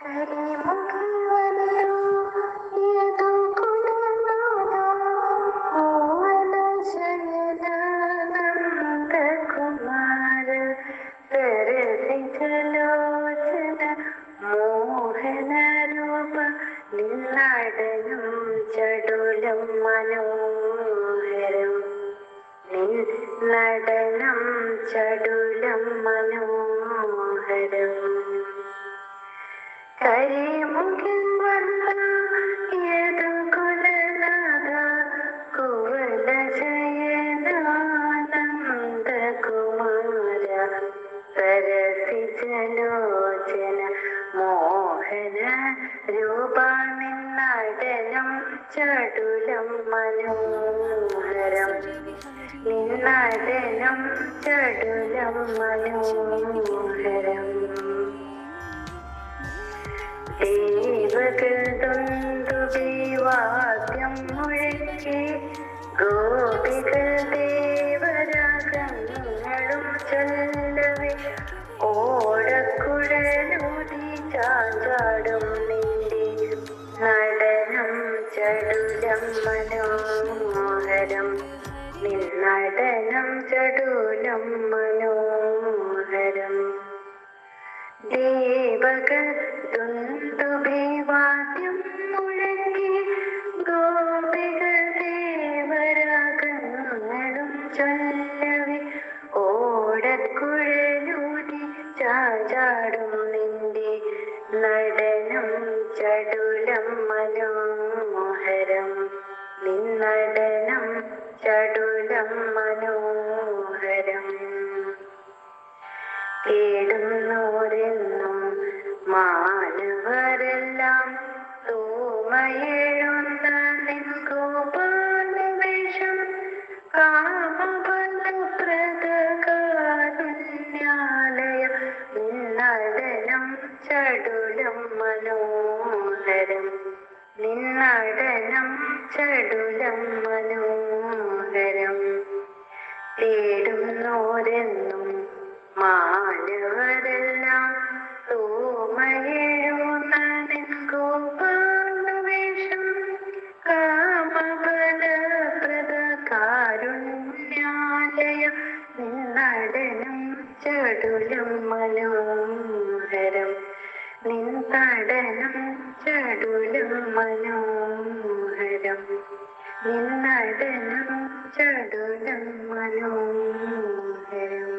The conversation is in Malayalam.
കരിമുകിൽ വന്നു ഏതോ കുലനാദ മോഹന ശയന നന്ദകുമാര സരസിജലോചന മോഹന രൂപ നിന്നടനം ചടുലം മനോഹരം നിന്നടനം ചടുലം മനോഹരം കരിമുകിൽ വന്ന ഏതു കുലനാദ കുവലശയനാനന്ദകുമാര സരസിജലോചന മോഹന രൂപ നിന്നടനം ചടുലം മനോഹരം നിന്നടനം ചടുലം മനോഹരം ദേവകൾ ദുന്ദുഭിവാദ്യം മുഴക്കി ഗോപികൾ ദേവരാഗങ്ങളും ചൊല്ലവേ ഓടക്കുഴലൂതി ചാഞ്ചാടും നിന്റെ നടനം ചടുലം മനോഹരം നിന്നടനം ചടുലം മനോഹരം ദേവകൾ ദുന്ദുഭിവാദ്യം മുഴക്കി ഗോപികൾ ദേവരാഗങ്ങളും ചൊല്ലവേ ഓടക്കുഴലൂതി ചാഞ്ചാടും നിന്റെ നടനം ചടുലം മനോഹരം നിന്നടനം ചടുലം മനോഹരം തേടുന്നോരെന്നും മാനവരെല്ലാം തോമയെഴുന്ന നിൻ ഗോപാലവേഷം കാമബലപ്രദകാരുണ്യാലയ നിന്നടനം ചടുലം മനോഹരം നിന്നടനം ചടുലം മനോഹരം തേടുന്നോരെന്നും മാനവരെല്ലാം തോമയെഴുന്ന നിൻ ഗോപാലവേഷം കാമബലപ്രദകാരുണ്യാലയ നിന്നടനം ചടുലം മനോഹരം നിന്നടനം ചടുലം മനോഹരം നിന്നടനം ചടുലം മനോഹരം